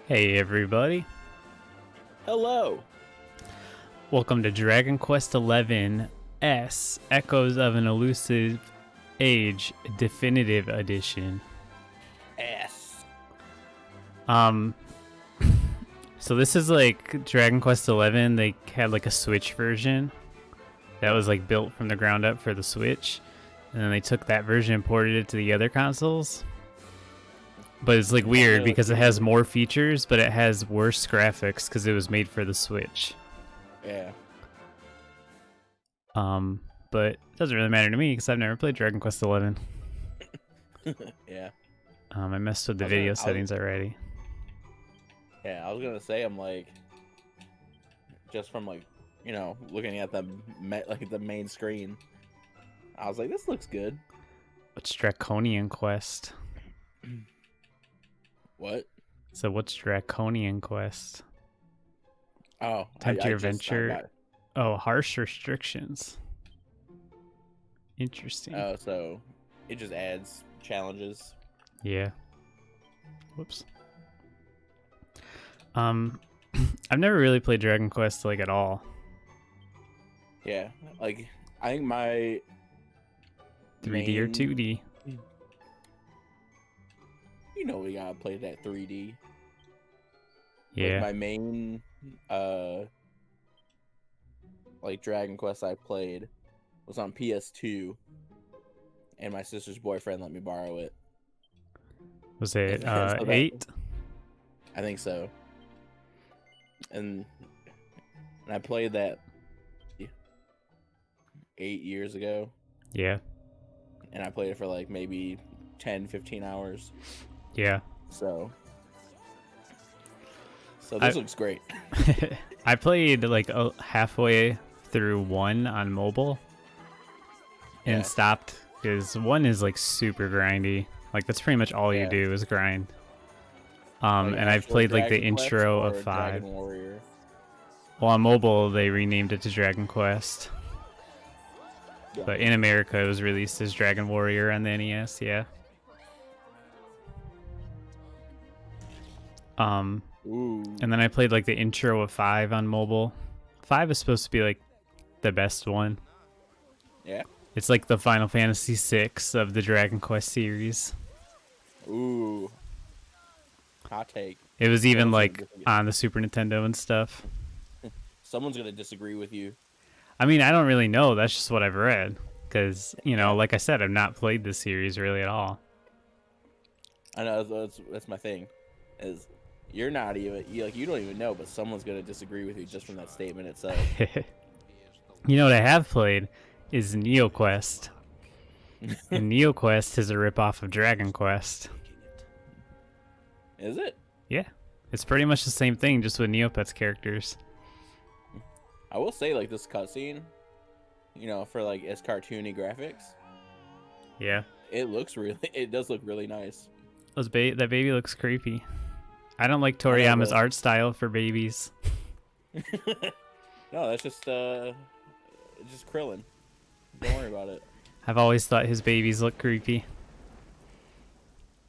Hey everybody, Hello. welcome to Dragon Quest XI S Echoes of an Elusive Age Definitive Edition. S. Um, so this is like Dragon Quest XI. They had like a Switch version that was like built from the ground up for the Switch, and then they took that version and ported it to the other consoles. But it's like weird because it has more features, but it has worse graphics because it was made for the Switch. Yeah. But it doesn't really matter to me because I've never played Dragon Quest XI. Yeah. I messed with the video settings already. Yeah, I was gonna say, I'm like, just from like, looking at the main screen, I was like, this looks good. What's Draconian Quest? What? So what's Draconian Quest? Oh, Tempt I your just found venture. out. Oh, harsh restrictions. Interesting. Oh, so it just adds challenges. Yeah. Whoops. I've never really played Dragon Quest like at all. Yeah, like I think my 3D or 2D. We gotta play that 3D. Yeah. Like my main like Dragon Quest I played was on PS2, and my sister's boyfriend let me borrow it. Was it So 8? I think so. And I played that 8 years ago. Yeah. And I played it for like maybe 10, 15 hours. Yeah. So this looks great. I played like halfway through 1 on mobile and stopped because 1 is like super grindy. Like that's pretty much all you do is grind. And I've played like the intro of 5. Dragon Warrior. Well, on mobile they renamed it to Dragon Quest. Yeah. But in America it was released as Dragon Warrior on the NES, yeah. Ooh. And then I played like the intro of 5 on mobile. 5 is supposed to be like the best one. Yeah. It's like the Final Fantasy VI of the Dragon Quest series. Ooh. Hot take. It was even like on the Super Nintendo and stuff. Someone's gonna disagree with you. I mean, I don't really know. That's just what I've read. Because, like I said, I've not played this series really at all. I know that's my thing. Is you're not even you don't even know, but someone's gonna disagree with you just from that statement itself. You know what I have played is NeoQuest. And NeoQuest is a ripoff of Dragon Quest. Is it? Yeah. It's pretty much the same thing, just with Neopets characters. I will say, like, this cutscene, for like as cartoony graphics. Yeah. It does look really nice. That baby looks creepy. I don't like Toriyama's art style for babies. No, that's just Krillin. Don't worry about it. I've always thought his babies look creepy.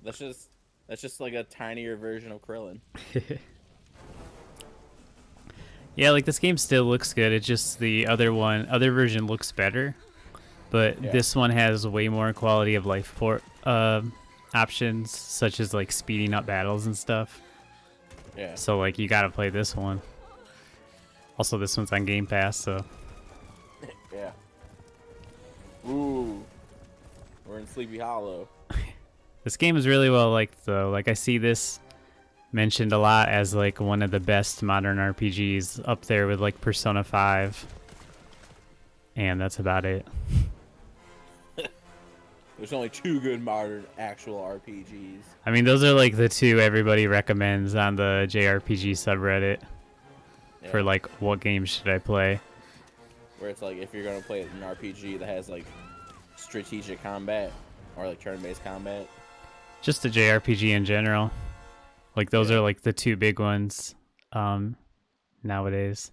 That's just like a tinier version of Krillin. Yeah, like this game still looks good. It's just the other version looks better, but this one has way more quality of life port options, such as like speeding up battles and stuff. Yeah. So like you gotta play this one. Also, this one's on Game Pass, so. Yeah. Ooh. We're in Sleepy Hollow. This game is really well liked, though. Like I see this mentioned a lot as like one of the best modern RPGs, up there with like Persona 5. And that's about it. There's only 2 good modern actual RPGs. I mean, those are like the 2 everybody recommends on the JRPG subreddit. Yeah. For like, what games should I play? Where it's like, if you're gonna play an RPG that has like strategic combat or like turn-based combat. Just a JRPG in general. Like those are like the 2 big ones nowadays.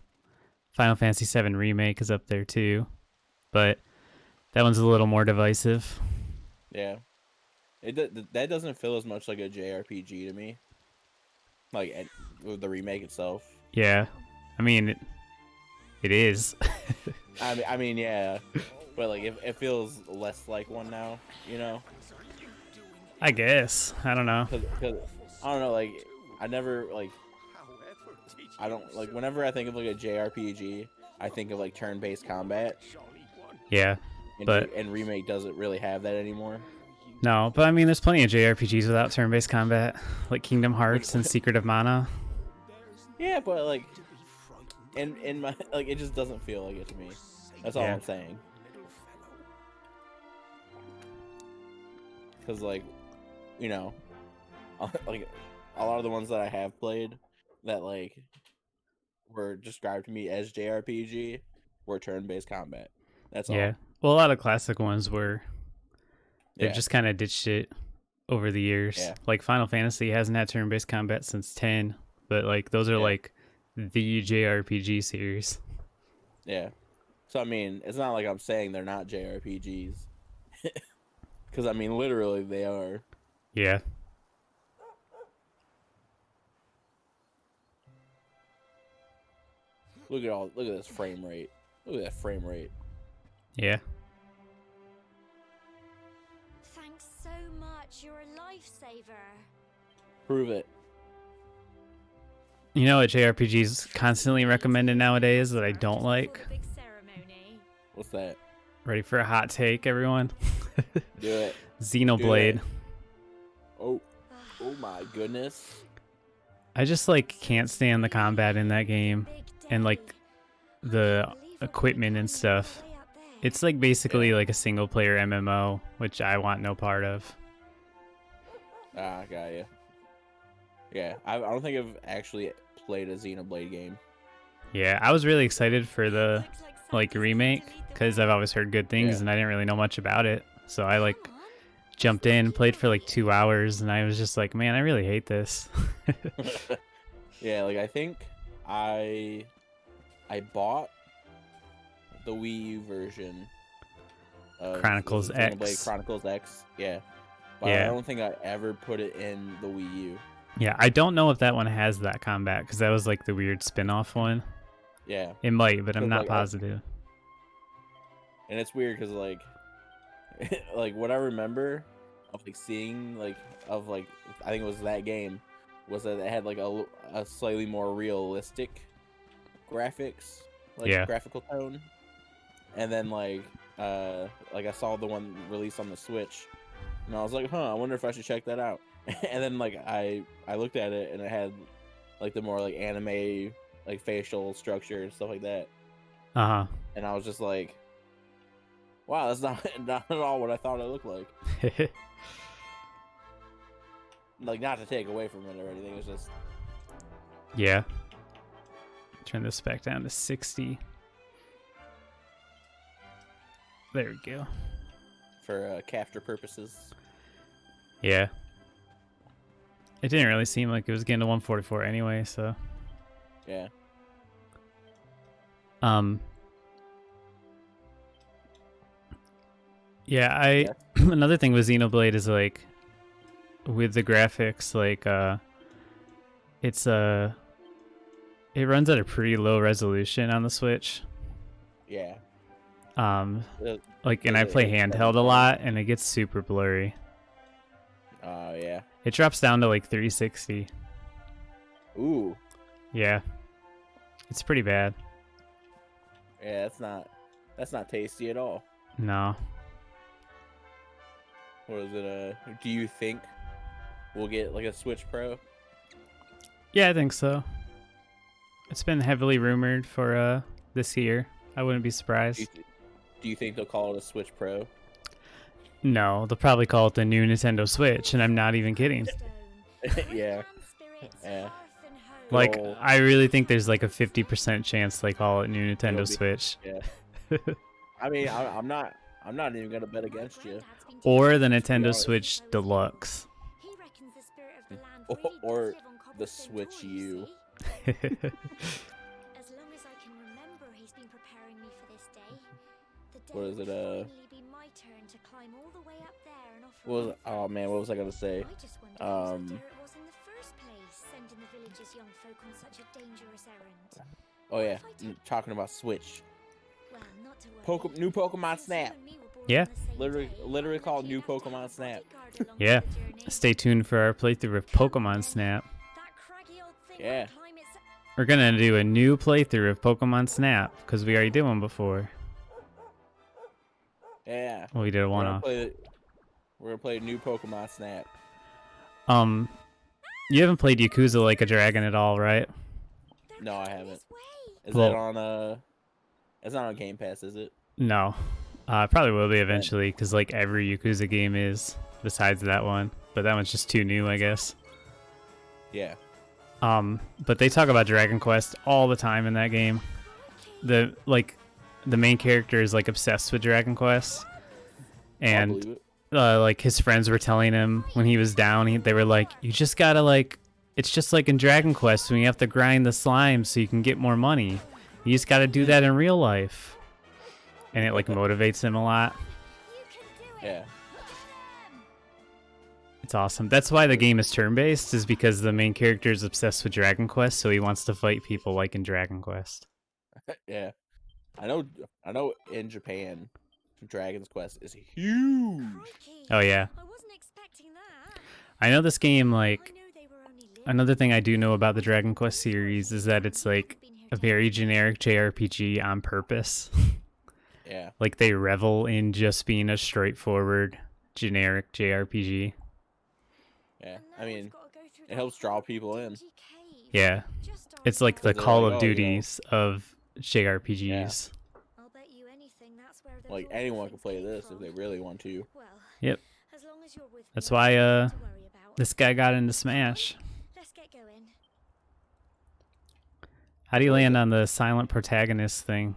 Final Fantasy VII Remake is up there too, but that one's a little more divisive. Yeah, that doesn't feel as much like a JRPG to me. like with the remake itself. Yeah, I mean it is. I mean, yeah, but like it feels less like one now, you know? I guess. I don't know. Because I don't know, like I never like I don't like whenever I think of like a JRPG, I think of like turn-based combat, Yeah, but and remake doesn't really have that anymore. no, but I mean, there's plenty of JRPGs without turn-based combat, like Kingdom Which, Hearts and Secret of Mana. yeah, but like in my like it just doesn't feel like it to me. That's all Yeah. I'm saying. Because like, you know, like a lot of the ones that I have played that like were described to me as JRPG were turn-based combat. That's Yeah. all. Well, a lot of classic ones were. They've Yeah, just kind of ditched it over the years. yeah, Like Final Fantasy hasn't had turn-based combat since 10, but like those are yeah, like the JRPG series. yeah. So I mean, it's not like I'm saying they're not JRPGs, because I mean, literally they are. Yeah. Look at this frame rate. Look at that frame rate. Yeah. Thanks so much. You're a lifesaver. Prove it. You know what JRPGs constantly recommended nowadays that I don't like? Before the big ceremony. What's that? Ready for a hot take, everyone? Do it. Xenoblade. Oh, oh my goodness. I just like can't stand the combat in that game and like the equipment and stuff. It's like basically like a single player MMO, which I want no part of. Ah, got you. Yeah, I don't think I've actually played a Xenoblade game. Yeah, I was really excited for the like remake because I've always heard good things Yeah. and I didn't really know much about it. So I like jumped in, played for like 2 hours, and I was just like, man, I really hate this. Yeah, like I think I bought the Wii U version of Chronicles Xenoblade X. Chronicles X. Yeah, but Yeah. I don't think I ever put it in the Wii U. Yeah, I don't know if that one has that combat because that was like the weird spin-off one. Yeah, It might, but I'm 'Cause, not like, positive. and it's weird because like like what I remember of like seeing like of like I think it was that game was that it had like a slightly more realistic graphics, like Yeah. graphical tone, and then like I saw the one released on the Switch, and I was like, huh, I wonder if I should check that out. And then like I looked at it and it had like the more like anime like facial structure and stuff like that, Uh and I was just like, wow, that's not not at all what I thought it looked like. huh. Like, not to take away from it or anything, it's just Yeah. Turn this back down to 60. There we go. for capture purposes. Yeah. It didn't really seem like it was getting to 144 anyway, so. Yeah. Yeah, another thing with Xenoblade is like with the graphics, like it runs at a pretty low resolution on the Switch. Yeah. Like, and Is I play it handheld a lot, and it gets super blurry. Yeah. It drops down to like 360. Ooh. Yeah, it's pretty bad. Yeah, that's not tasty at all. No. What is it? Do you think we'll get like a Switch Pro? Yeah, I think so. It's been heavily rumored for this year. I wouldn't be surprised. Do you think they'll call it a Switch Pro? No, they'll probably call it the new Nintendo Switch, and I'm not even kidding. Yeah. Yeah. Like, Cool. I really think there's like a 50% chance they call it new Nintendo It'll be- Switch. Yeah. I mean, I'm not even gonna bet against you. Or the Nintendo honest. Switch Deluxe. Or the Switch U. As long as I can remember, he's been preparing me for this day. The day What is it, will finally be my turn to climb all the way up there and offer What was my oh man, what was I gonna say? thanks. I just wondered whose idea it was in the first place. sending the village's young folk on such a dangerous errand. Oh yeah, talking about Switch. Well, not to worry. New Pokemon Since Snap. you and me were born Yeah. on the same Literally, day, literally I'm called lucky New enough to have Pokemon a Snap. bodyguard along Yeah. for the journey. Stay tuned for our playthrough of Pokemon Snap. That craggy old thing Yeah. won't climb its... We're gonna do a new playthrough of Pokemon Snap because we already did one before. Yeah. Well, we did a We're gonna one-off. we're gonna play New Pokemon Snap. You haven't played Yakuza Like a Dragon at all, right? They're No, I coming haven't. this way. Is Well- that on It's not on Game Pass, is it? No. Probably will be eventually because like every Yakuza game is, besides that one. But that one's just too new, I guess. Yeah. But they talk about Dragon Quest all the time in that game. The main character is like obsessed with Dragon Quest, I'll and believe it. like his friends were telling him when he was down, they were like, "You just gotta like, it's just like in Dragon Quest when you have to grind the slime so you can get more money. You just gotta do that in real life," and it like motivates him a lot. You can do it. Yeah. It's awesome. That's why the game is turn-based, is because the main character is obsessed with Dragon Quest, so he wants to fight people like in Dragon Quest. Yeah. I know in Japan, Dragon's Quest is huge. Crikey. Oh yeah, I wasn't expecting that. I know this game. I Like know they were only little. another thing I do know about the Dragon Quest series is that it's like a very generic JRPG on purpose. Yeah. Like they revel in just being a straightforward generic JRPG. Yeah. And I now mean, we've gotta go through it that helps draw horrible people in. dingy cave. Yeah, Just it's like the Because they're Call like, of oh, you know. Duties of JRPGs. I'll bet you anything that's where those Like awful anyone can things play came this if from. they really want to. Well, Yep. as long as you're with That's me, why, I've nothing to worry about. This guy got into Smash. Let's get going. How do you land on the silent protagonist thing?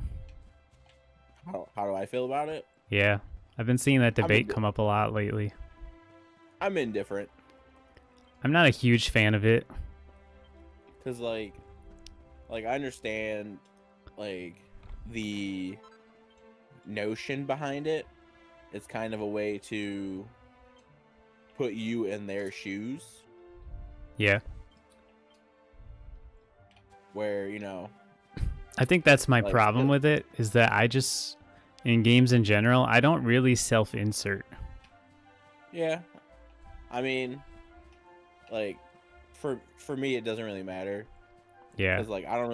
How do I feel about it? Yeah, I've been seeing that I'm debate into- come up a lot lately. I'm indifferent. I'm not a huge fan of it. Cause like I understand like the notion behind it. It's kind of a way to put you in their shoes, Yeah, where you know. I think that's my Like, problem it- with it, is that I just, in games in general, I don't really self-insert. Yeah, I mean, like for me, it doesn't really matter. Yeah, Cause like I don't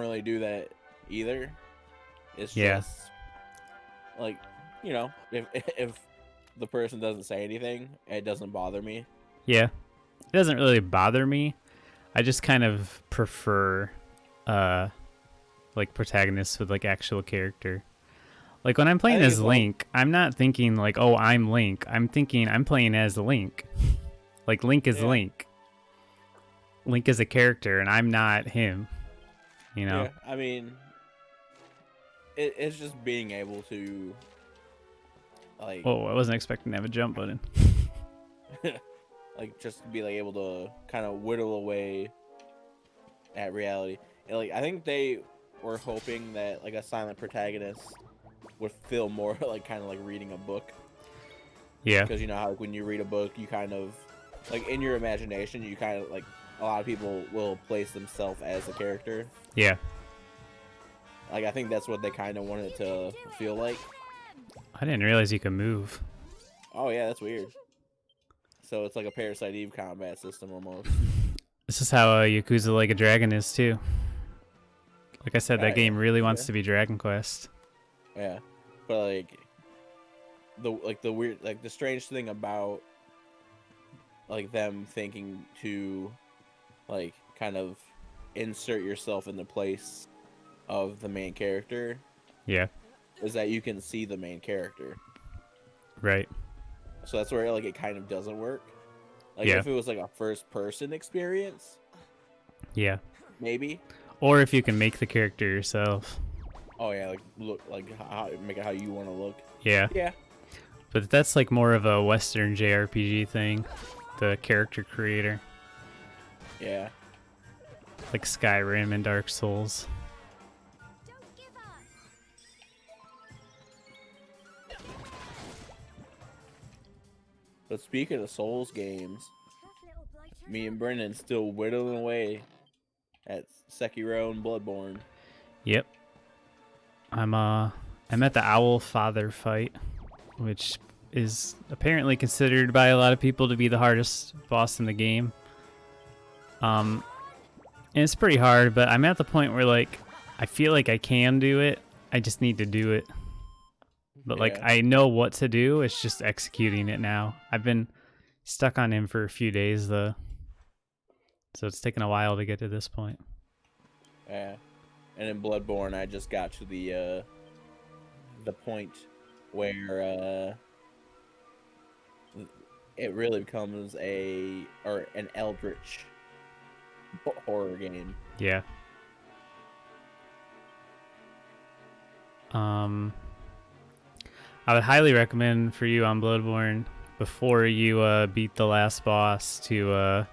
really do that either. It's Yeah. just like, you know, if the person doesn't say anything, it doesn't bother me. yeah. It doesn't really bother me. I just kind of prefer, like protagonists with like actual character. Like when I'm playing think as it's all- Link, I'm not thinking like, oh, I'm Link. I'm thinking I'm playing as Link. Like Link is Yeah. Link. Link is a character, and I'm not him. You know? Yeah, I mean, it's just being able to, like, Oh, I wasn't expecting to have a jump button. like just be like able to kind of whittle away at reality. And, like, I think they were hoping that like a silent protagonist would feel more like kind of like reading a book, Yeah, because you know how like, when you read a book, you kind of like in your imagination, you kind of like a lot of people will place themselves as a character. yeah. Like I think that's what they kind of wanted it to feel like. I didn't realize you could move. Oh yeah, that's weird. So it's like a Parasite Eve combat system almost. This is how Yakuza Like a Dragon is too. Like I said, that Right, game really wants yeah. to be Dragon Quest. Yeah, but like the weird, like the strange thing about like them thinking to like kind of insert yourself in the place of the main character Yeah, is that you can see the main character. right. So that's where like it kind of doesn't work. Like Yeah. if it was like a first person experience, Yeah. maybe. Or if you can make the character yourself. Oh yeah, like look like how make it how you want to look. Yeah. Yeah. But that's like more of a Western JRPG thing. The character creator. Yeah. Like Skyrim and Dark Souls. Don't give up. But speaking of Souls games, Tough little blighter me and Brennan still whittling away at Sekiro and Bloodborne. Yep. I'm at the Owl Father fight, which is apparently considered by a lot of people to be the hardest boss in the game. And it's pretty hard, but I'm at the point where like I feel like I can do it. I just need to do it. But like Yeah. I know what to do. It's just executing it now. I've been stuck on him for a few days though, so it's taken a while to get to this point. Yeah. And in Bloodborne, I just got to the point where it really becomes an eldritch horror game. Yeah. I would highly recommend for you on Bloodborne before you beat the last boss to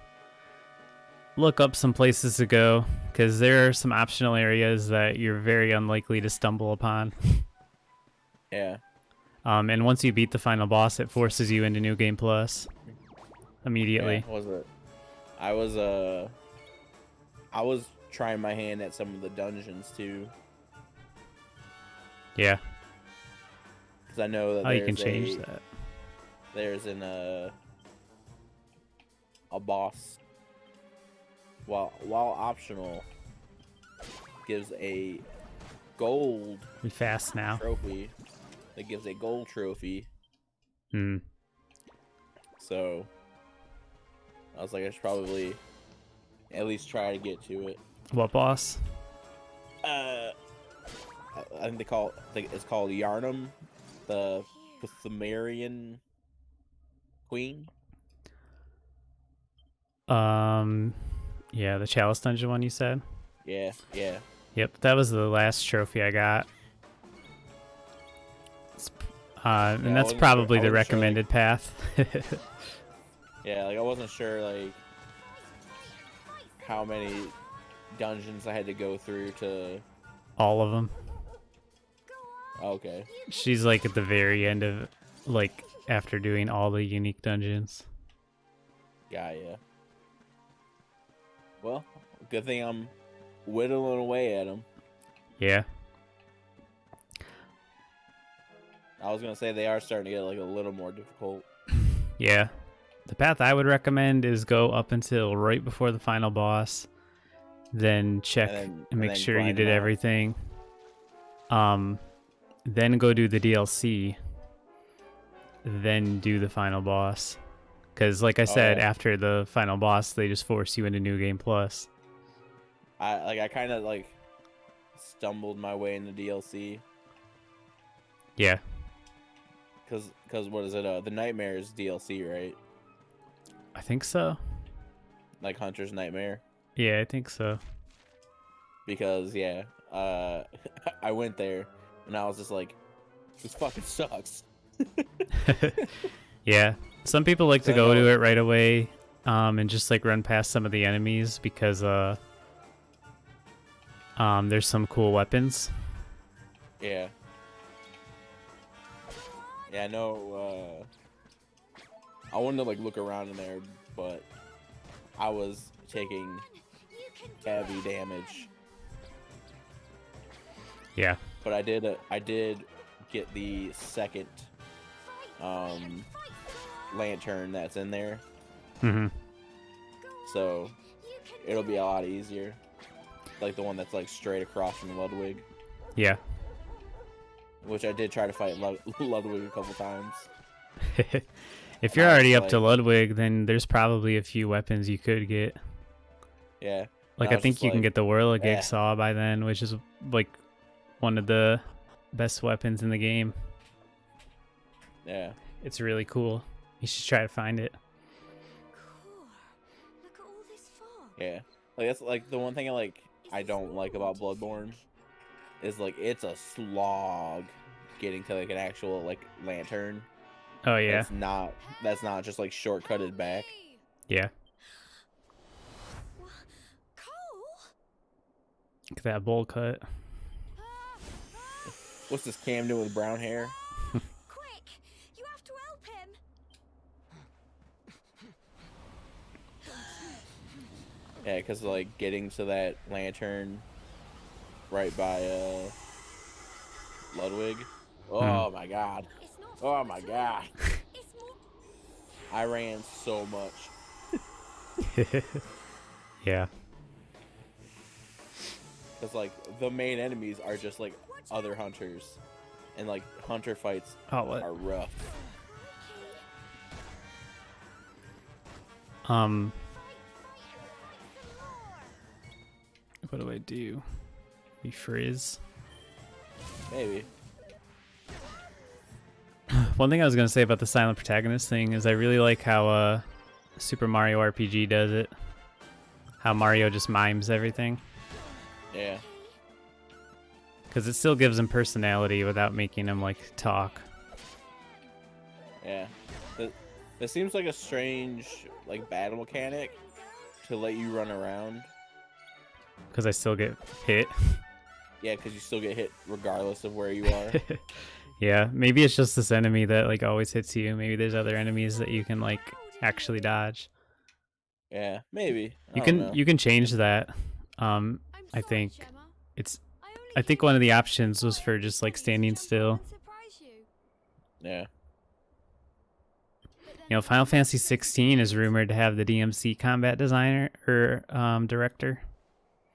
look up some places to go, because there are some optional areas that you're very unlikely to stumble upon. Yeah. And once you beat the final boss, it forces you into New Game Plus immediately. Yeah, was it? I was trying my hand at some of the dungeons too, Yeah. because I know that Oh, you can change that. There's a boss, while optional, gives a gold Be fast now. trophy. It gives a gold trophy. Hmm. So I was like, I should probably at least try to get to it. What boss? I think it's called Yarnum, the Pthumerian queen. Yeah, the Chalice Dungeon one you said? Yeah. Yep, that was the last trophy I got. And that's probably the recommended path. Yeah, like I wasn't sure like how many dungeons I had to go through to. All of them. Okay. She's like at the very end of, like, after doing all the unique dungeons. Yeah. Well, good thing I'm whittling away at them. Yeah. I was gonna say they are starting to get like a little more difficult. Yeah. The path I would recommend is go up until right before the final boss, then check and make then sure you grind did them out. everything. Then go do the DLC, then do the final boss. Because like I said, yeah. after the final boss, they just force you into New Game Plus. I kind of like stumbled my way into DLC. Yeah. Cause what is it? The Nightmares DLC, right? I think so. Like Hunter's Nightmare. Yeah, I think so. Because yeah, I went there and I was just like, this fucking sucks. Yeah. Some people like to go to it right away, and just like run past some of the enemies because there's some cool weapons. Yeah. Yeah, I know. I wanted to like look around in there, but I was taking heavy damage. Yeah. But I did get the second lantern that's in there, Mm-hmm. so it'll be a lot easier. Like the one that's like straight across from Ludwig. Yeah. Which I did try to fight Ludwig a couple times. If you're already up to Ludwig, then there's probably a few weapons you could get. Yeah. Like I think you can get the Whirligig Saw by then, which is like one of the best weapons in the game. Yeah. It's really cool. You should try to find it. Cool. Look at all this fog. Yeah. Like that's like the one thing I don't like about Bloodborne is like it's a slog getting to like an actual like lantern. Oh yeah. That's not just like shortcutted back. Yeah. Cole? Look at that bowl cut. What's this Cam doing with brown hair? Quick! You have to help him! Yeah, because like getting to that lantern right by Ludwig. Hmm. Oh my god. It's not Oh fun my at all. god. It's more. I ran so much. Yeah. Because like the main enemies are just like other hunters. And like hunter fights Oh, what? are rough. Um, Fight some more. what do I do? We frizz. Maybe. One thing I was gonna say about the silent protagonist thing is I really like how Super Mario RPG does it. How Mario just mimes everything. Yeah. Because it still gives him personality without making him like talk. Yeah. That seems like a strange like battle mechanic to let you run around. Because I still get hit. Yeah, because you still get hit regardless of where you are. Yeah, maybe it's just this enemy that like always hits you. Maybe there's other enemies that you can like actually dodge. Yeah, maybe. I You don't can know. you can change that. I'm I sorry, think Gemma. it's I only I think came one of the to options was for quiet just like and standing jump on still. and surprise you. Yeah. But then You know, I Final realized Fantasy that 16 is rumored to have the DMC combat designer or director.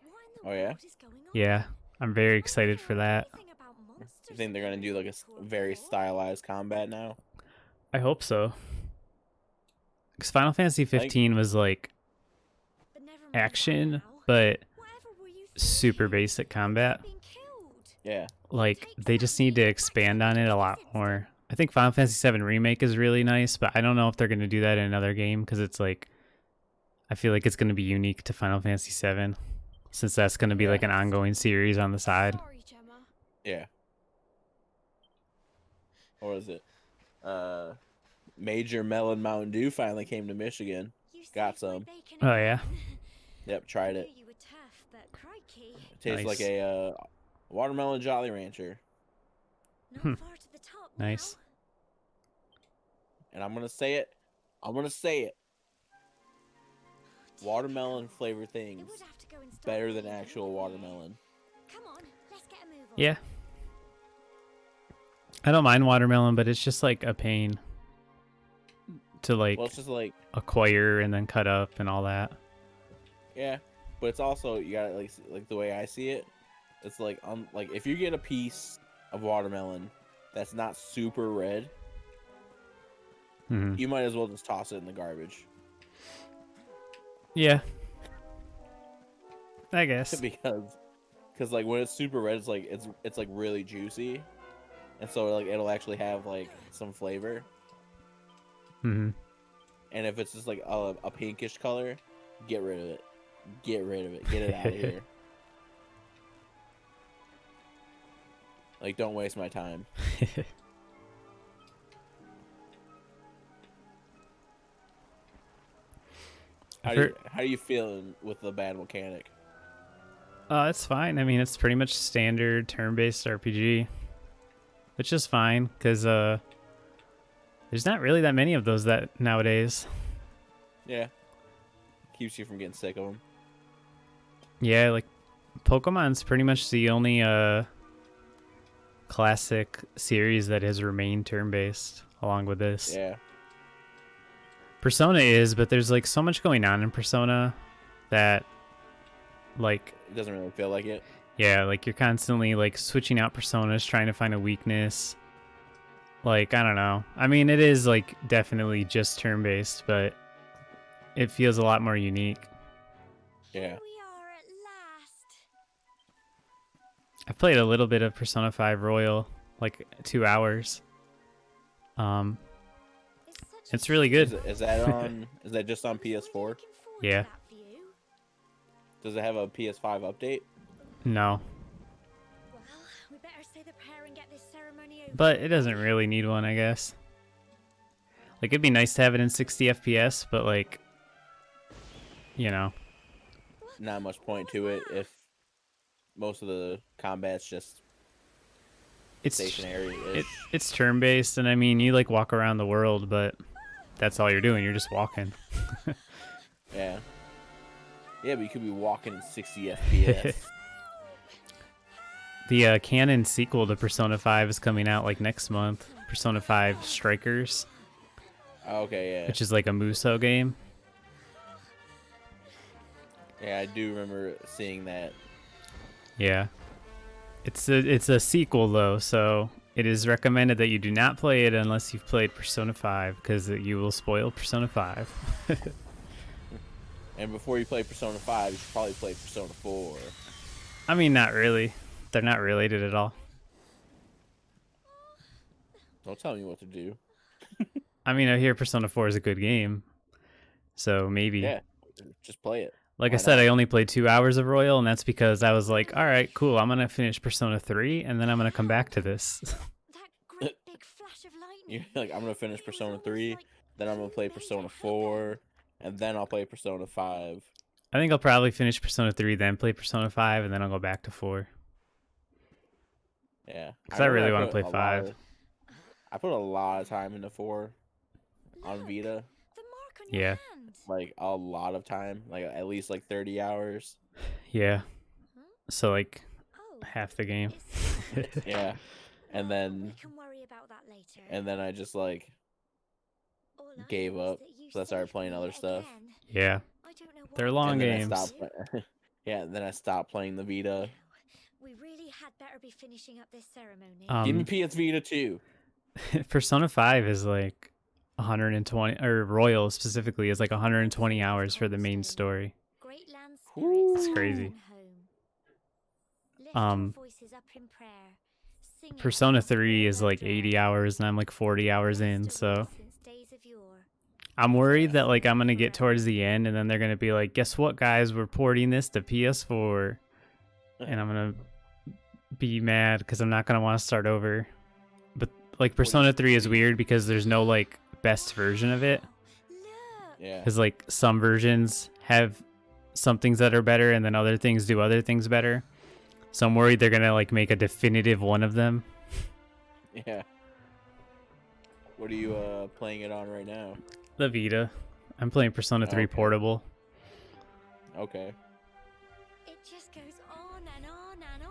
what in the Oh, yeah? world is going on? Yeah, I'm very I've excited never for heard that. anything about monsters You think they're gonna do appearing like a in Hyrule very before, stylized combat now? I hope so. Because Final Fantasy Like, 15 was like but never mind that action, now. but Whatever were you super thinking? basic You combat. could have been killed. yeah, Like Take they that, just need to me. Back expand the on it a this lot instant. more. I think Final Fantasy 7 Remake is really nice, but I don't know if they're going to do that in another game because it's like I feel like it's going to be unique to Final Fantasy 7 since that's going to be yeah, like an ongoing series on the side. Sorry, Gemma. yeah. What was it? Major Melon Mountain Dew finally came to Michigan. You Got saved my some. bacon Oh yeah, again. Yep, I tried knew it. you were tough, but crikey. It tastes like nice. a watermelon Jolly Rancher. Not Hmm. far to the top Nice. And I'm gonna say it. I'm gonna say it. now. Watermelon flavored They things would have to go and start better than bathing, actual wouldn't they? watermelon. Come on, let's get a move on. Yeah, I don't mind watermelon, but it's just like a pain to like Well, it's just like, acquire and then cut up and all that. yeah, but it's also you got like the way I see it. It's like like if you get a piece of watermelon that's not super red, Hmm. you might as well just toss it in the garbage Yeah, I guess. because like when it's super red, it's like it's like really juicy, and so like it'll actually have like some flavor. Hmm. And if it's just like a pinkish color, get rid of it. Get rid of it. Get it out of here. Like, don't waste my time. How do you feeling with the bad mechanic? It's fine. I mean, it's pretty much standard turn-based RPG, which is fine because there's not really that many of those that nowadays. Yeah, keeps you from getting sick of them. Yeah, like Pokemon's pretty much the only classic series that has remained turn-based along with this. Yeah, Persona is, but there's like so much going on in Persona that like it doesn't really feel like it. yeah, like you're constantly like switching out personas, trying to find a weakness. Like, I don't know. I mean, it is like definitely just turn-based, but it feels a lot more unique. Yeah. Here we are at last. I played a little bit of Persona 5 Royal, like 2 hours. It's such It's really good. Is that on? Is that just on PS4? Yeah. Does it have a PS5 update? No, Well, we better say the prayer and get this ceremony over. but it doesn't really need one, I guess. Like, it'd be nice to have it in 60 FPS, but like, you know, Not much point to it if most of the combat's just it's stationary-ish. it's turn-based, and I mean, you like walk around the world, but that's all you're doing. You're just walking. Yeah. Yeah, but you could be walking in 60 FPS. The canon sequel to Persona 5 is coming out like next month. Persona 5 Strikers, Okay, yeah. which is like a Muso game. Yeah, I do remember seeing that. Yeah. It's a sequel though, so it is recommended that you do not play it unless you've played Persona 5 because you will spoil Persona 5. And before you play Persona 5, you should probably play Persona 4. I mean, not really. They're not related at all. Don't tell me what to do. I mean, I hear Persona 4 is a good game, so maybe. Yeah, just play it. Like Why I said, not? I only played 2 hours of Royal, and that's because I was like, all right, cool, I'm going to finish Persona 3, and then I'm going to come back to this. That great big flash of lightning. You're like, I'm gonna finish It was Persona almost 3, like then I'm gonna play made to Persona happen. 4, and then I'll play Persona 5. I think I'll probably finish Persona 3, then play Persona 5, and then I'll go back to 4. Yeah, 'Cause I really remember wanna play put a 5. lot of- I put a lot of time into 4 on Look, Vita, the mark on your Yeah. hand. like a lot of time, like at least like 30 hours. Yeah. Huh? So, like, Oh, half the game. it's Yeah, and we then can worry about that later. I just like All I gave know is up, that you so I started saved playing me other yet stuff. again. Yeah. I don't know They're why, long but and games. then I stopped. Yeah, then I stopped playing the Vita. We really had better be finishing up this ceremony. Give me PS Vita too. Persona 5 is like 120, or Royal specifically is like 120 hours for the main story. Great land Ooh. spirits It's crazy. home. Lift Um, your voices up in prayer. Sing it Persona across the 3 is world like of 80 dread. hours, and I'm like 40 hours in, Blessed so are we since days of yore. I'm worried that like I'm gonna get Forever. towards the end, and then they're gonna be like, "Guess what, guys? We're porting this to PS4," and I'm gonna be mad because I'm not gonna want to start over. But like Persona 3 is weird because there's no like best version of it, Look. Yeah. because like some versions have some things that are better, and then other things do other things better. So I'm worried they're gonna like make a definitive one of them. Yeah. What are you playing it on right now? The Vita. I'm playing Persona 3 Okay. Portable. Okay. It just goes on and on and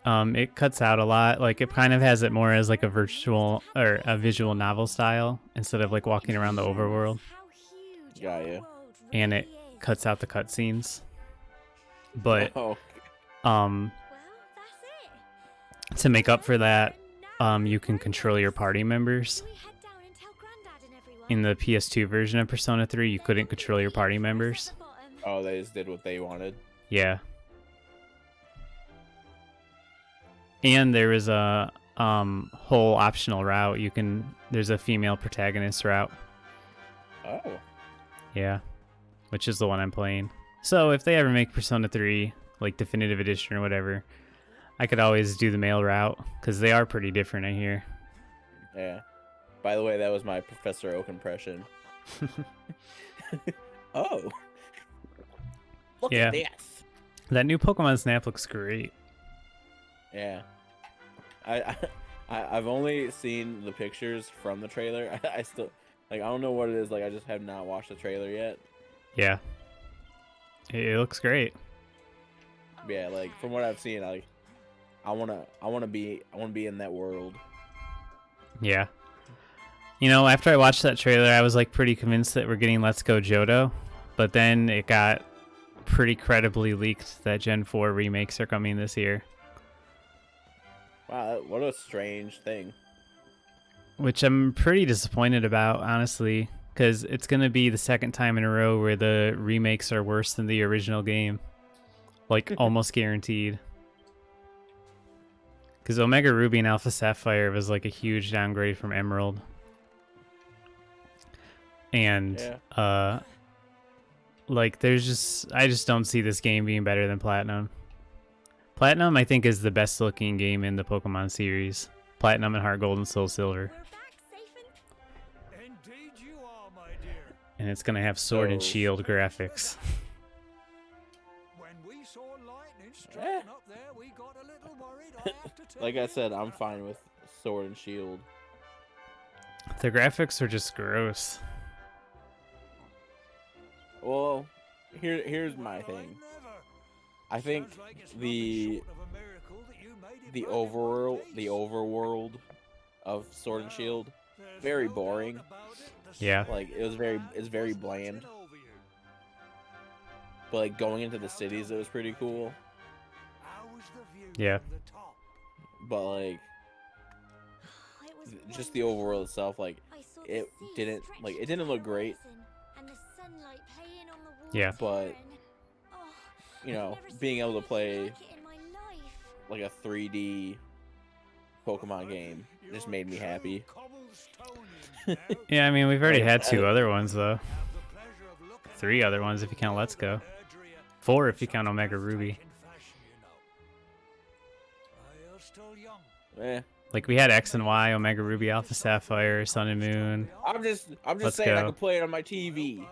on. It cuts out a lot. Like it kind of has it more as like a virtual or a visual novel style instead of like walking around the overworld, How huge Got our ya. world and it really is. cuts out the cutscenes. But Oh, Well, that's it. to make up for that, Now you can control your party members. we head down and tell Grandad and everyone? In the PS2 version of Persona 3, you couldn't control your party members. oh, they just did what they wanted. Yeah. And there was a whole optional route. There's a female protagonist route. Oh. Yeah. Which is the one I'm playing. So if they ever make Persona 3 like definitive edition or whatever, I could always do the male route because they are pretty different, I hear. Yeah. By the way, that was my Professor Oak impression. Oh. Look Yeah. at this. That new Pokemon Snap looks great. Yeah. I've only seen the pictures from the trailer. I still like I don't know what it is. Like I just have not watched the trailer yet. Yeah. It looks great. Yeah, like from what I've seen, I wanna be in that world. Yeah. You know, after I watched that trailer, I was like pretty convinced that we're getting Let's Go Johto, but then it got pretty credibly leaked that Gen 4 remakes are coming this year, Wow, what a strange thing. which I'm pretty disappointed about, honestly, because it's going to be the second time in a row where the remakes are worse than the original game. Like, almost guaranteed. Because Omega Ruby and Alpha Sapphire was like a huge downgrade from Emerald. And, Yeah. like, I just don't see this game being better than Platinum. Platinum, I think, is the best looking game in the Pokemon series. Platinum and Heart Gold and Soul Silver. We're back safe and Indeed you are, my dear. And it's going to have Sword and So- Shield graphics. When we saw lightning Eh. striking up there, we got a little worried, I have to tell Like I you. said, I'm fine with Sword and Shield. The graphics are just gross. Well, here's my thing. I think the overworld of Sword and Shield very boring. Yeah. Like it's very bland. But like going into the cities, it was pretty cool. Yeah. But like It was just the wonderful. overworld itself, like I saw the it sea didn't stretching it didn't to look the great, horizon, and the sunlight playing on the Yeah. water, but and oh, you I've know, never seen being able to anything play like it in my life. like a 3D Pokemon game just made me happy. Yeah, I mean, we've already Like, had 2 other ones, though. 3 other ones if you count Let's Go. 4 if you count Omega Ruby. eh. Like, we had X and Y, Omega Ruby, Alpha Sapphire, Sun and Moon. I'm just Let's saying I go. could play it on my TV.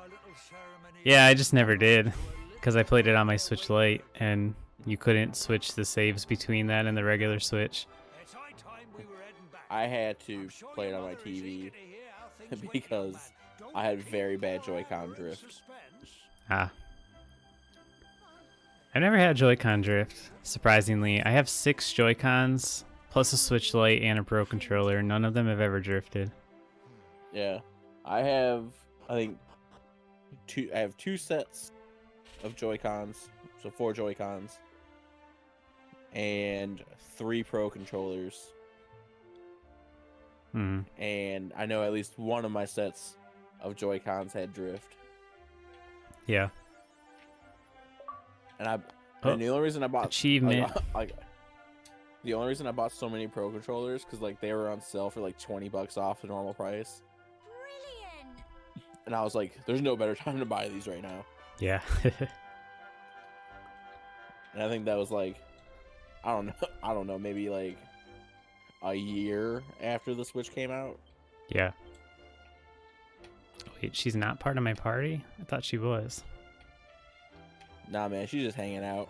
Yeah, I just never did. Because I played it on my Switch Lite, and you couldn't switch the saves between that and the regular Switch. I had to play it on my TV because I had very bad Joy-Con drift. Ah. I've never had Joy-Con drift, surprisingly. I have 6 Joy-Cons, plus a Switch Lite and a Pro Controller. None of them have ever drifted. Yeah. I have I have 2 sets of Joy-Cons, so 4 Joy-Cons, and 3 Pro Controllers. Hmm. And I know at least one of my sets of Joy-Cons had drift. Yeah. And Oh, the only reason I bought achievement. the only reason I bought so many Pro Controllers because like they were on sale for like $20 off the normal price. Brilliant! And I was like, there's no better time to buy these right now. Yeah. And I think that was like, I don't know, maybe like a year after the Switch came out. Yeah. Wait, she's not part of my party? I thought she was. Nah, man, she's just hanging out.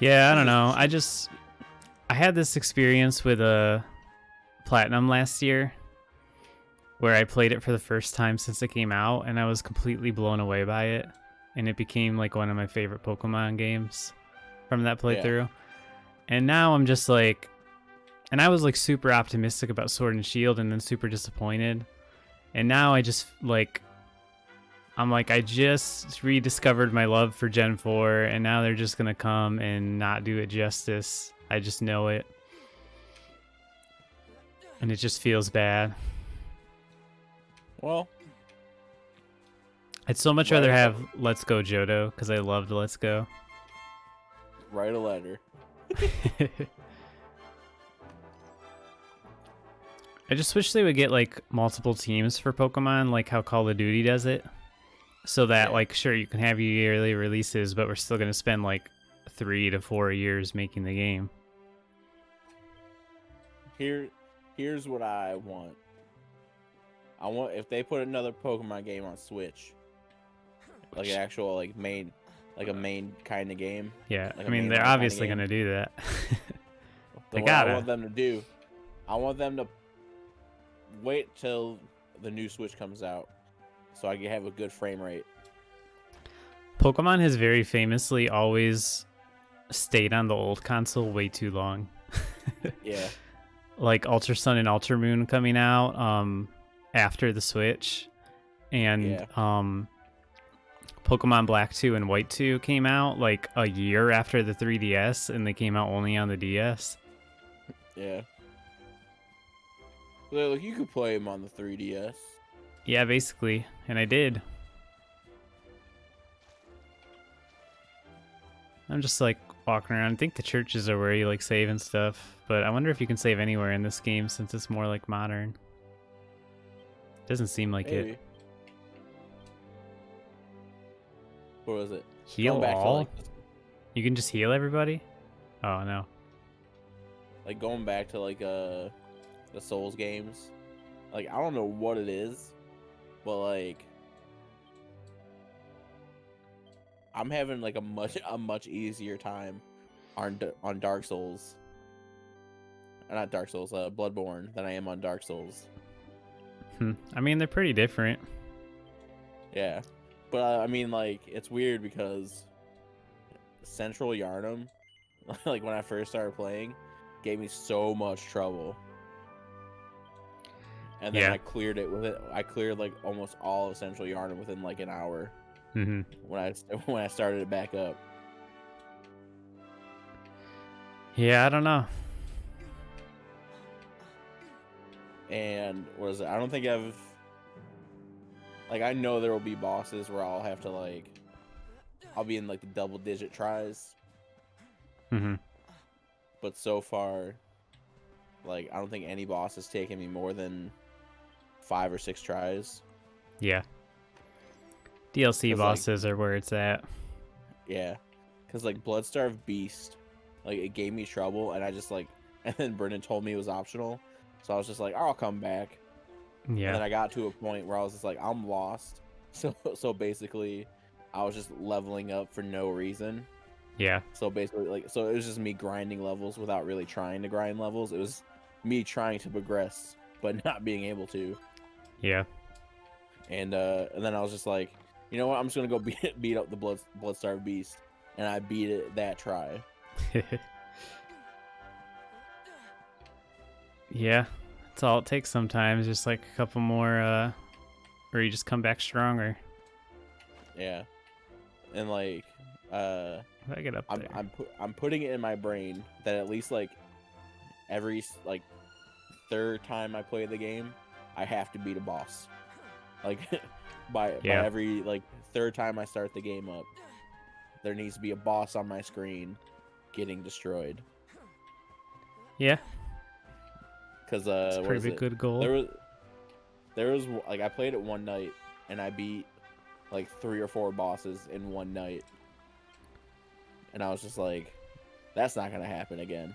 Yeah, I don't know. I had this experience with Platinum last year where I played it for the first time since it came out, and I was completely blown away by it. And it became like one of my favorite Pokemon games from that playthrough. And now I'm just like, and I was like super optimistic about Sword and Shield and then super disappointed. And now I just like, I'm like, I just rediscovered my love for Gen 4, and now they're just going to come and not do it justice. I just know it. And it just feels bad. Well, I'd so much rather have Let's Go Johto, because I loved Let's Go. write a letter. I just wish they would get like multiple teams for Pokemon, like how Call of Duty does it. So that, Yeah. like, sure, you can have your yearly releases, but we're still going to spend like 3 to 4 years making the game. Here's what I want. I want if they put another Pokemon game on Switch, like an actual like a main kind of game. Yeah, Like I a mean, they're mainline kinda obviously game. going to do that. They Then what gotta. I want them to do, I want them to wait till the new Switch comes out, so I can have a good frame rate. Pokemon has very famously always stayed on the old console way too long. Yeah, Like Ultra Sun and Ultra Moon coming out after the Switch, and Yeah. Pokemon Black 2 and White 2 came out like a year after the 3DS, and they came out only on the DS. yeah. Like you could play them on the 3DS. Yeah, basically, and I did. I'm just like walking around. I think the churches are where you like save and stuff, but I wonder if you can save anywhere in this game since it's more like modern. Doesn't seem like Maybe. it. What was it? Heal Going back to, all? like, You can just heal everybody? Oh no. like going back to like the Souls games. Like I don't know what it is, but like I'm having like a much easier time on Dark Souls. Not Dark Souls, Bloodborne than I am on Dark Souls. I mean, they're pretty different. Yeah, but I mean, like, it's weird because Central Yarnum, like when I first started playing, gave me so much trouble, and then Yeah. I cleared it with it. I cleared like almost all of Central Yarnum within like an hour Hmm. when I started it back up. Yeah, I don't know. And what is it? I don't think I've like I know there will be bosses where I'll have to like I'll be in like the double digit tries, Hmm. but so far, like I don't think any boss has taken me more than 5 or 6 tries. Yeah. DLC 'Cause, like, bosses are where it's at. yeah, because like Bloodstarved Beast, like it gave me trouble, and I just like, and then Brennan told me it was optional, so I was just like, I'll come back. And then Yeah. I got to a point where I was just like, I'm lost. So basically, I was just leveling up for no reason. Yeah. So basically, like, so it was just me grinding levels without really trying to grind levels. It was me trying to progress, but not being able to. Yeah. And then I was just like, you know what? I'm just gonna go beat up the Bloodstarved Beast, and I beat it that try. Yeah. That's all it takes sometimes. Just like a couple more, or you just come back stronger. Yeah, and like, How do I get up there? I'm putting it in my brain that at least like every like third time I play the game, I have to beat a boss. Like by every like third time I start the game up, there needs to be a boss on my screen getting destroyed. Yeah. Because It's a what is pretty it? good goal. There was like I played it one night and I beat like 3 or 4 bosses in one night, and I was just like, that's not gonna happen again.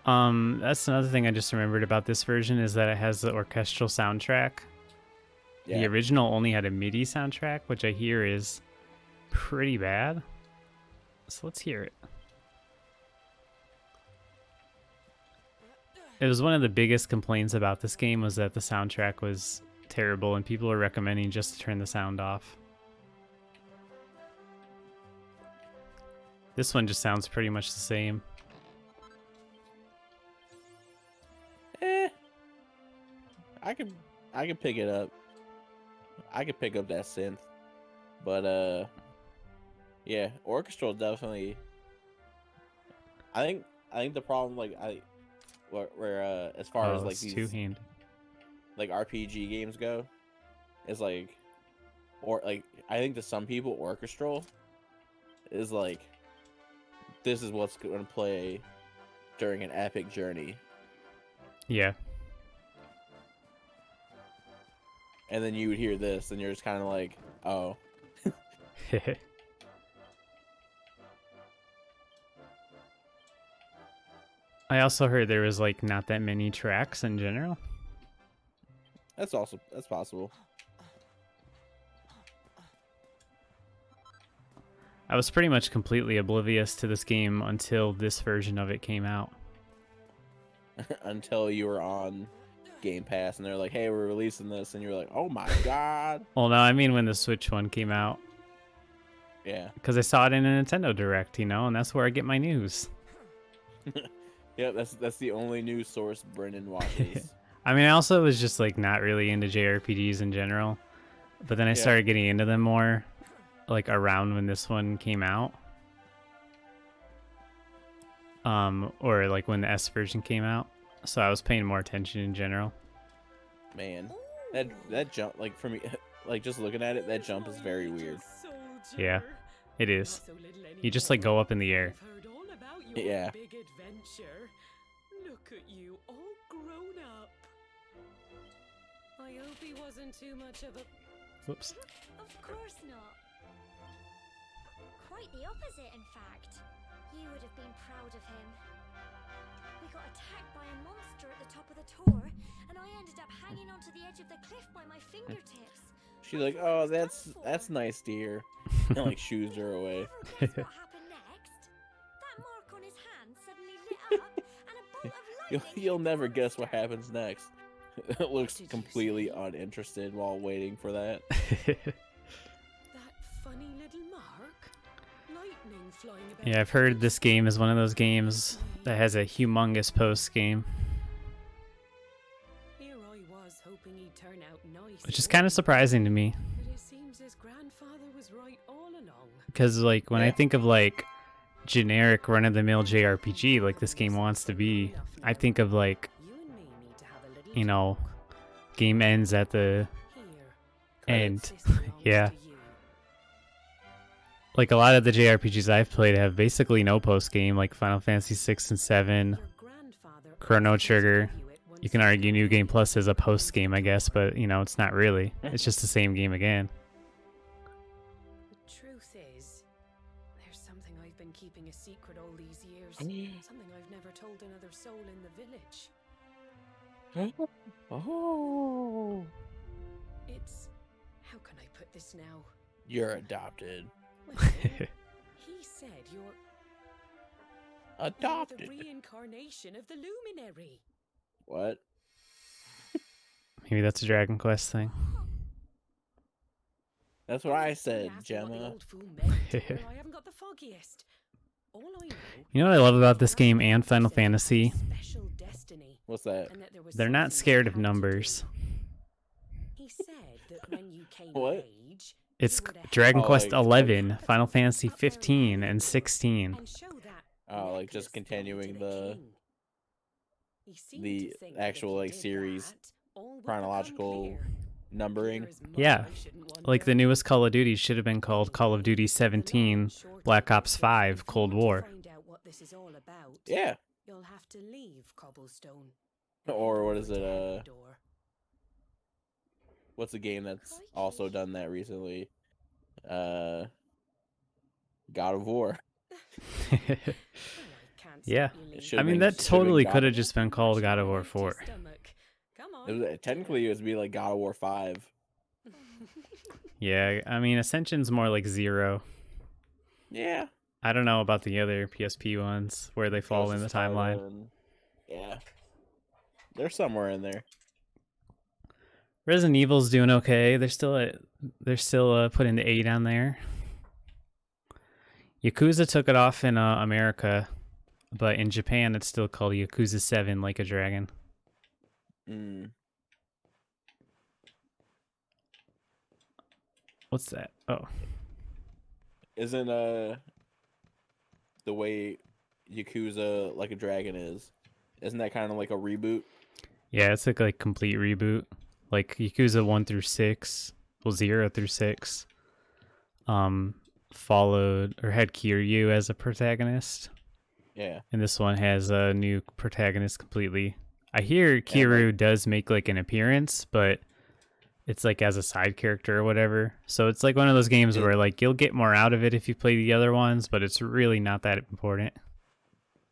That's another thing I just remembered about this version is that it has the orchestral soundtrack. Yeah. The original only had a MIDI soundtrack, which I hear is pretty bad. So let's hear it. It was one of the biggest complaints about this game was that the soundtrack was terrible and people were recommending just to turn the sound off. This one just sounds pretty much the same. I could pick it up. I could pick up that synth. But yeah, orchestral definitely. I think the problem like where as far as like it's these two-handed. like RPG games go is like, or like I think to some people orchestral is like this is what's going to play during an epic journey. Yeah. And then you would hear this, and you're just kind of like, oh. I also heard there was like not that many tracks in general. That's possible. I was pretty much completely oblivious to this game until this version of it came out. Until you were on Game Pass, and they're like, hey, we're releasing this, and you're like, oh my god. Well, no, I mean when the Switch one came out. Yeah. Because I saw it in a Nintendo Direct, you know, and that's where I get my news. Yeah, that's the only news source Brendan watches. I mean, I also was just like not really into JRPGs in general, but then I started getting into them more, like around when this one came out, or like when the S version came out. So I was paying more attention in general. Man, that jump, like for me, like just looking at it, that jump is very weird. Yeah, it is. You just like go up in the air. Yeah. Big adventure. Look at you, all grown up. I hope he wasn't too much of a... Whoops. Of course not. Quite the opposite, in fact. You would have been proud of him. We got attacked by a monster at the top of the tour, and I ended up hanging onto the edge of the cliff by my fingertips. She's like, oh, that's nice, dear. And like shoos her away. Whoever guessed what happened next? That mark on his hand suddenly lit up, and a bolt of You'll never guess what happens next. It looks did you completely say? uninterested while waiting for that. That funny little mark? Lightning flying about. Yeah, I've the heard place. this game is one of those games that has a humongous post game, Here I was hoping he'd turn out nice. which and is kind of all, surprising to me. But it seems his grandfather was right all along. Because, like, when I Yeah. think of, like, generic run-of-the-mill JRPG like this game wants to be, I think of, like, You and me need to have a little you know, game ends at the Here, end. this belongs Yeah. to you. Like, a lot of the JRPGs I've played have basically no post game, like Final Fantasy 6 and 7. Your grandfather Chrono offered to Trigger. give you it once You can you argue New leave Game the Plus is a tower. post game, I guess, but, you know, it's not really. It's just the same game again. The truth is, there's something I've been keeping a secret all these years. Something I've never told another soul in the village. Oh, It's... How can I put this now? you're adopted. Well, he said you're Adopted. the reincarnation of the luminary. What? Maybe that's a Dragon Quest thing. That's what I Don't said, ask me what the Gemma. old fool meant, dear. I haven't got the foggiest. All I know You know what I love about this is game that and he Final said you had a Fantasy? special destiny, What's that? and that there was They're not something scared you of had to numbers. do. He said that when you came What? of age, It's you were to Dragon Oh, Quest like- 11, Final Fantasy up their 15, value and 16. and show that Oh, like just necklace belonged continuing to the king. He seemed the to think that if actual, you like, did series that, all would become chronological clear. numbering. Clear as mud, Yeah, I shouldn't Like the wonder. newest Call of Duty should have been called Call of Duty 17, Black Ops 5, Cold War. Yeah. You'll have to leave Cobblestone. Or what is it? Door. What's a game that's also done that recently? God of War. Well, I can't Yeah. stop you It leaving. should I have mean, been- that should have been totally God could of have just been called God of War 4. Come on. It was, technically, it would be like God of War 5. Yeah, I mean, Ascension's more like 0. Yeah. I don't know about the other PSP ones, where they fall in the Ghost of Sparta timeline. and- yeah. They're somewhere in there. Resident Evil's doing okay. They're still putting the 8 on there. Yakuza took it off in America, but in Japan it's still called Yakuza 7 Like a Dragon. Mm. What's that? Oh, Isn't the way Yakuza Like a Dragon isn't that kind of like a reboot? yeah, it's like a complete reboot. Like Yakuza 1 through 6, well 0 through 6, followed or had Kiryu as a protagonist, Yeah. and this one has a new protagonist completely. I hear Kiryu does make like an appearance, but it's like as a side character or whatever. So it's like one of those games where like you'll get more out of it if you play the other ones, but it's really not that important.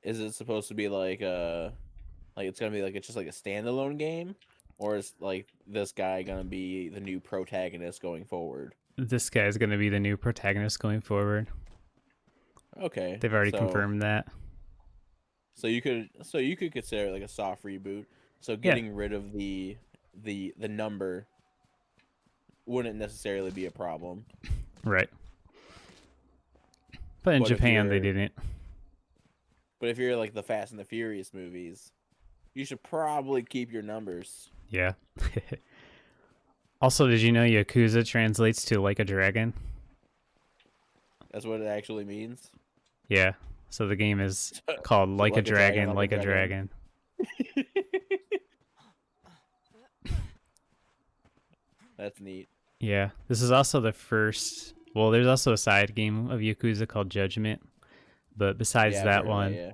Is it supposed to be like it's gonna be like it's just like a standalone game, or is like this guy gonna be the new protagonist going forward? This guy's going to be the new protagonist going forward. Okay. They've already so- confirmed that. So you could consider it like a soft reboot. So getting rid of the number wouldn't necessarily be a problem. Right. But in But if Japan, they you're- didn't. But if you're like the Fast and the Furious movies, you should probably keep your numbers. Yeah. Also, did you know Yakuza translates to like a dragon? That's what it actually means. Yeah. So the game is called Like a Dragon, Like a Dragon. That's neat. Yeah. This is also the first. Well, there's also a side game of Yakuza called Judgment. But besides Yeah, I've that heard of one, yeah.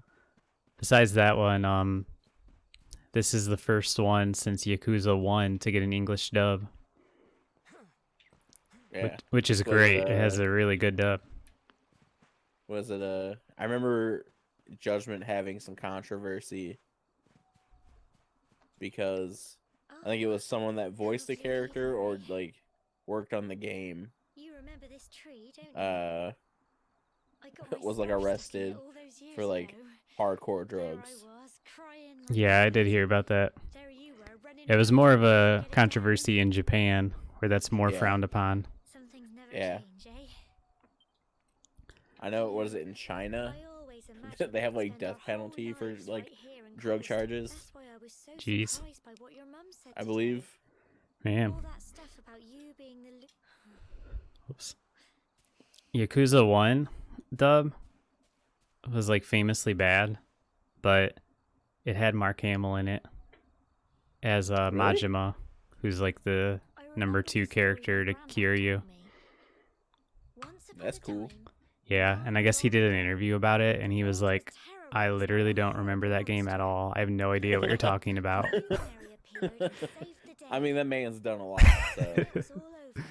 this is the first one since Yakuza 1 to get an English dub, Yeah. which is Was, great. It has a really good dub. Was it I remember Judgment having some controversy because I think it was someone that voiced the character or like worked on the game. You remember this tree, don't you? I got my was, like, start stuck in arrested it all those years for, like, ago. Hardcore There I drugs. was, crying like Yeah, a I did hear about that. There you were, running It was around more of trying to a get it controversy down. in Japan, where that's more Yeah. frowned upon. Some things never Yeah. change, eh? I know. What is it in China? I always imagined They have we'd like spend our death penalty whole for lives like right here in drug Coast. charges. That's why I was so Jeez. surprised by what your mum said I today. believe. Man. All that stuff about you being the Oops. Yakuza 1 dub was like famously bad, but it had Mark Hamill in it as Really? Majima, who's like the I number remember 2 the story character my to grandma Kiryu. told me. Once upon That's a cool. time, Yeah, and I guess he did an interview about it, and he was like, I literally don't remember that game at all. I have no idea what you're talking about. Luminary appeared and saved the day. I mean, that man's done a lot. So When it was all over,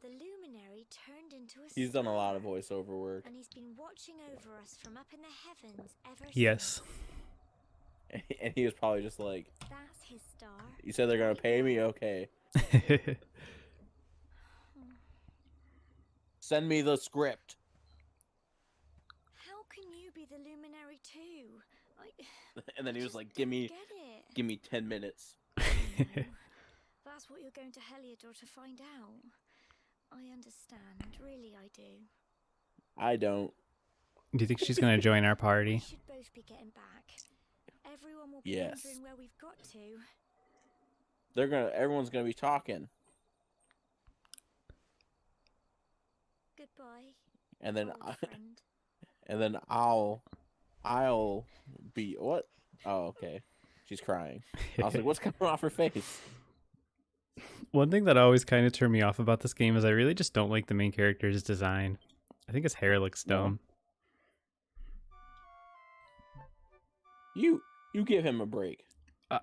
the luminary turned into a he's done a lot of star, voiceover work. and he's been watching over us from up in the heavens ever Yes. since. And he was probably just like, That's his star. you said they're gonna pay me? Okay. Send me the script. How can you be the luminary too? And then he I was just like, give don't me get it. 10 minutes. No, that's what you're going to Heliodor to find out. I understand, really I do. I don't. Do you think she's going to join our We party? should both be getting back. Everyone will be Yes. wondering where we've got to. Everyone's gonna be talking. Goodbye, And then old friend. and then I'll be what? Oh, okay. She's crying. I was like, what's coming off her face? One thing that always kind of turned me off about this game is I really just don't like the main character's design. I think his hair looks dumb. You give him a break.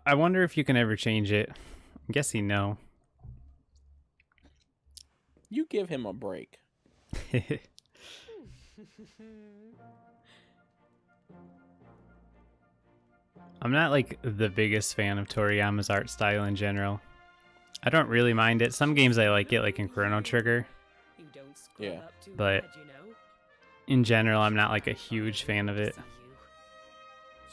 I wonder if you can ever change it. I'm guessing no. You give him a break. I'm not like the biggest fan of Toriyama's art style in general. I don't really mind it. Some games I like it, like in Chrono Trigger. You don't scrub Yeah. up too But- bad, you know. In general, I'm not like a huge fan of it. See you.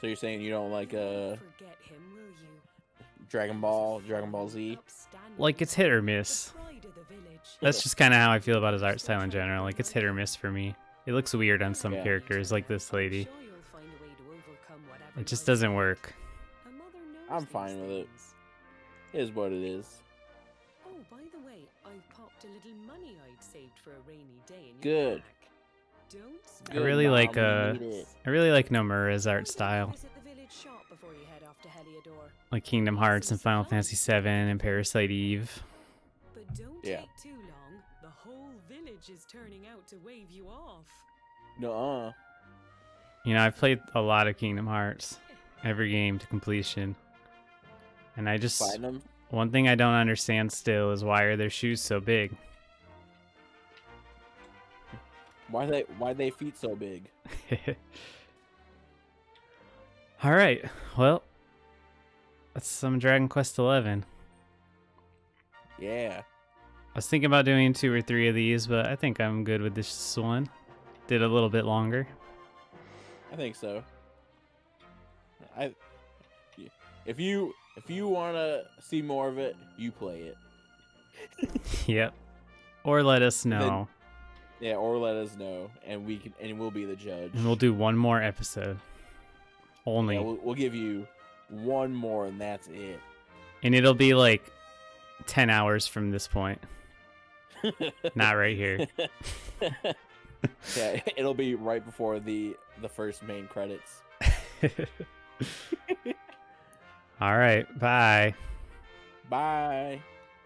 So you're saying you don't like You won't forget him, will you? Dragon Ball Z? Upstanding Like it's hit or the miss. pride of the village. That's just kind of how I feel about his art style in general. Like it's hit or miss for me. It looks weird on some Yeah. characters, like this lady. I'm sure you'll find a way to overcome whatever It just lies doesn't ahead. work. A mother knows I'm these fine with it. things. Is what it is. Oh, by the way, I've popped a little money I'd saved for a rainy day in your Good. bag. Don't I spend really Mom, like we need it. I really like Nomura's Why art don't style, you visit the village shop before you head off to Heliodor? like Kingdom Hearts and Final Fantasy VII and Parasite Eve. But don't Yeah. take too long. The whole village is turning out to wave you off. Nuh-uh. You know, I've played a lot of Kingdom Hearts, every game to completion, and I just Platinum? one thing I don't understand still is why are their shoes so big? Why they feet so big? All right, well, that's some Dragon Quest XI. Yeah. I was thinking about doing 2 or 3 of these, but I think I'm good with this one. Did a little bit longer. I think so. If you want to see more of it, you play it. Yep. Or let us know, Yeah, or let us know, and we'll be the judge. and we'll do one more episode. Only. Yeah, we'll give you one more, and that's it. And it'll be like 10 hours from this point. Not right here. Yeah, it'll be right before the first main credits. All right. Bye. Bye.